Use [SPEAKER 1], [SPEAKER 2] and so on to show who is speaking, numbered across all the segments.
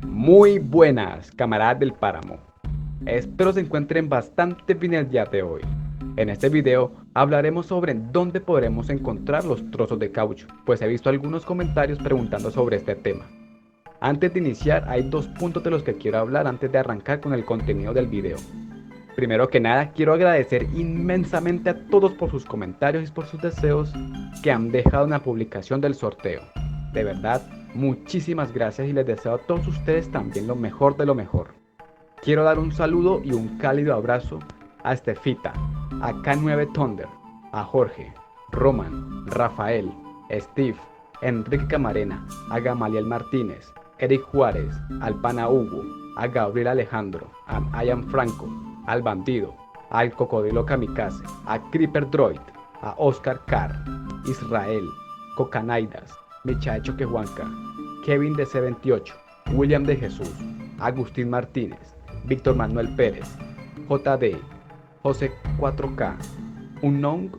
[SPEAKER 1] Muy buenas, camaradas del páramo. Espero se encuentren bastante bien el día de hoy. En este video hablaremos sobre dónde podremos encontrar los trozos de caucho, pues he visto algunos comentarios preguntando sobre este tema. Antes de iniciar, hay dos puntos de los que quiero hablar antes de arrancar con el contenido del video. Primero que nada, quiero agradecer inmensamente a todos por sus comentarios y por sus deseos que han dejado en la publicación del sorteo. De verdad, muchísimas gracias y les deseo a todos ustedes también lo mejor de lo mejor. Quiero dar un saludo y un cálido abrazo a Estefita, a K9 Thunder, a Jorge, Roman, Rafael, Steve, Enrique Camarena, a Gamaliel Martínez, Eric Juárez, al Pana Hugo, a Gabriel Alejandro, a Ian Franco, al Bandido, al Cocodrilo Kamikaze, a Creeper Droid, a Oscar Carr, Israel, Cocanaidas, Michael Choquehuanca, Kevin de C28, William de Jesús, Agustín Martínez, Víctor Manuel Pérez, JD, José 4K, Unknown,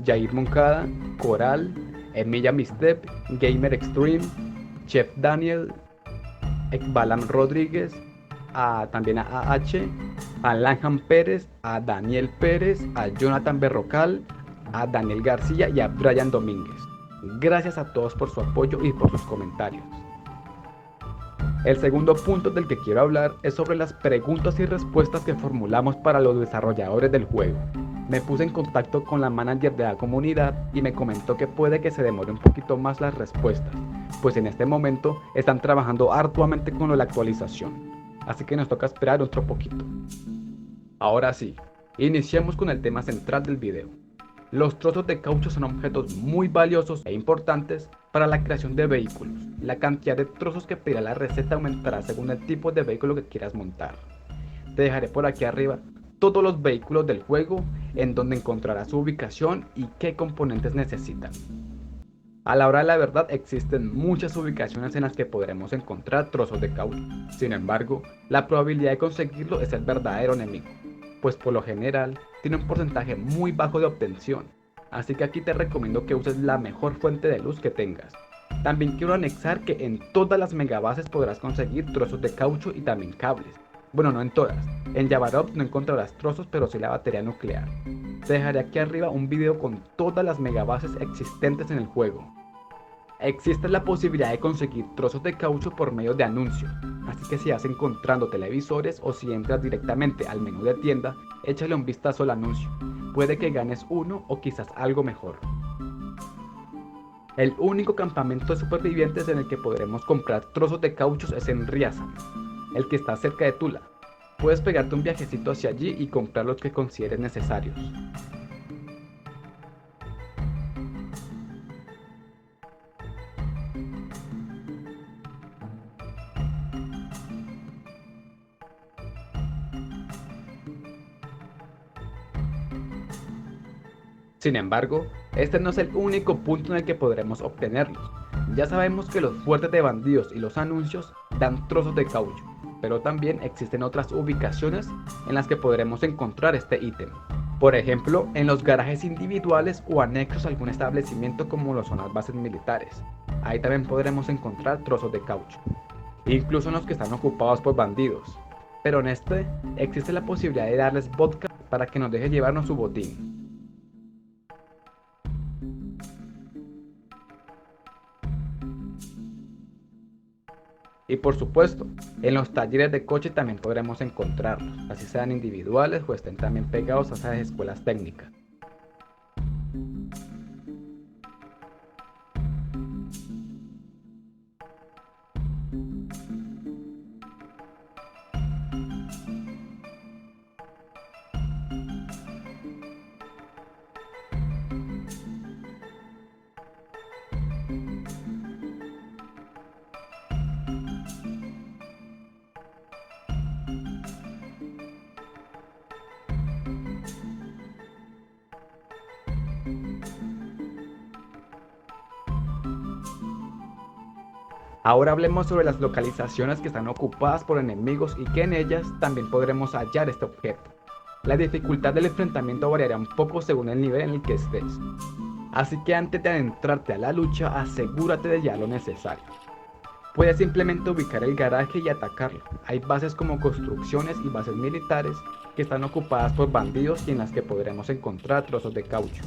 [SPEAKER 1] Jair Moncada, Coral, Emilia Mistep, Gamer Extreme, Chef Daniel, Ekbalam Rodríguez, también a AH, a Lanham Pérez, a Daniel Pérez, a Jonathan Berrocal, a Daniel García y a Brian Domínguez. Gracias a todos por su apoyo y por sus comentarios. El segundo punto del que quiero hablar es sobre las preguntas y respuestas que formulamos para los desarrolladores del juego. Me puse en contacto con la manager de la comunidad y me comentó que puede que se demore un poquito más las respuestas, pues en este momento están trabajando arduamente con la actualización, así que nos toca esperar otro poquito. Ahora sí, iniciemos con el tema central del video. Los trozos de caucho son objetos muy valiosos e importantes para la creación de vehículos. La cantidad de trozos que pedirá la receta aumentará según el tipo de vehículo que quieras montar. Te dejaré por aquí arriba todos los vehículos del juego, en donde encontrarás su ubicación y qué componentes necesitan. A la hora de la verdad existen muchas ubicaciones en las que podremos encontrar trozos de caucho. Sin embargo, la probabilidad de conseguirlo es el verdadero enemigo, pues por lo general tiene un porcentaje muy bajo de obtención, así que aquí te recomiendo que uses la mejor fuente de luz que tengas. También quiero anexar que en todas las megabases podrás conseguir trozos de caucho y también cables. Bueno, no en todas, en Javarops no encontrarás trozos pero sí la batería nuclear. Te dejaré aquí arriba un video con todas las megabases existentes en el juego. Existe la posibilidad de conseguir trozos de caucho por medio de anuncios, así que si vas encontrando televisores o si entras directamente al menú de tienda, échale un vistazo al anuncio. Puede que ganes uno o quizás algo mejor. El único campamento de supervivientes en el que podremos comprar trozos de cauchos es en Riazan, el que está cerca de Tula. Puedes pegarte un viajecito hacia allí y comprar los que consideres necesarios. Sin embargo, este no es el único punto en el que podremos obtenerlos. Ya sabemos que los fuertes de bandidos y los anuncios dan trozos de caucho, pero también existen otras ubicaciones en las que podremos encontrar este ítem. Por ejemplo, en los garajes individuales o anexos a algún establecimiento como lo son las bases militares. Ahí también podremos encontrar trozos de caucho, incluso en los que están ocupados por bandidos. Pero en este existe la posibilidad de darles vodka para que nos deje llevarnos su botín. Y por supuesto, en los talleres de coche también podremos encontrarlos, así sean individuales o estén también pegados a esas escuelas técnicas. Ahora hablemos sobre las localizaciones que están ocupadas por enemigos y que en ellas también podremos hallar este objeto. La dificultad del enfrentamiento variará un poco según el nivel en el que estés, así que antes de adentrarte a la lucha asegúrate de ya lo necesario. Puedes simplemente ubicar el garaje y atacarlo. Hay bases como construcciones y bases militares que están ocupadas por bandidos y en las que podremos encontrar trozos de caucho.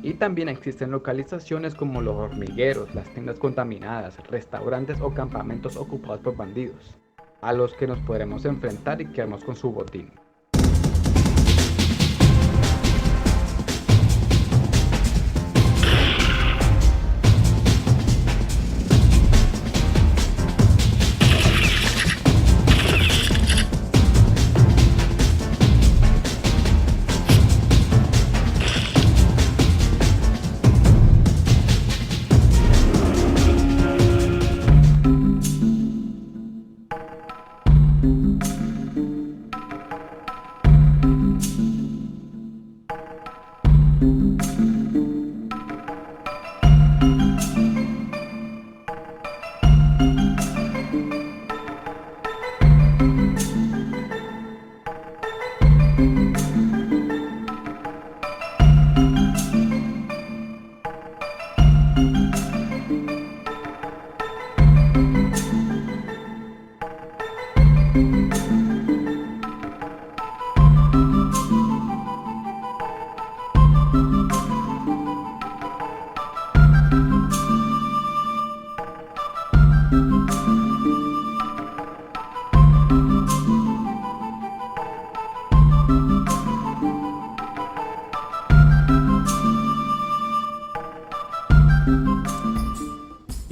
[SPEAKER 1] Y también existen localizaciones como los hormigueros, las tiendas contaminadas, restaurantes o campamentos ocupados por bandidos, a los que nos podremos enfrentar y quedarnos con su botín.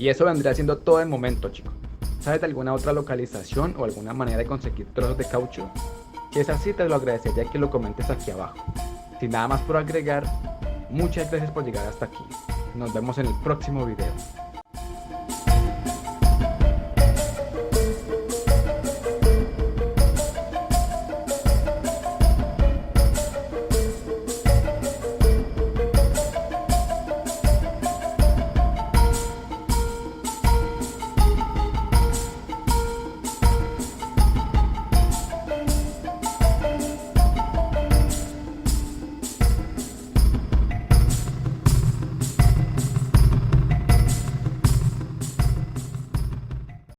[SPEAKER 1] Y eso vendría siendo todo el momento, chicos. ¿Sabes de alguna otra localización o alguna manera de conseguir trozos de caucho? Si es así, te lo agradecería que lo comentes aquí abajo. Sin nada más por agregar, Muchas gracias por llegar hasta aquí. Nos vemos en el próximo video.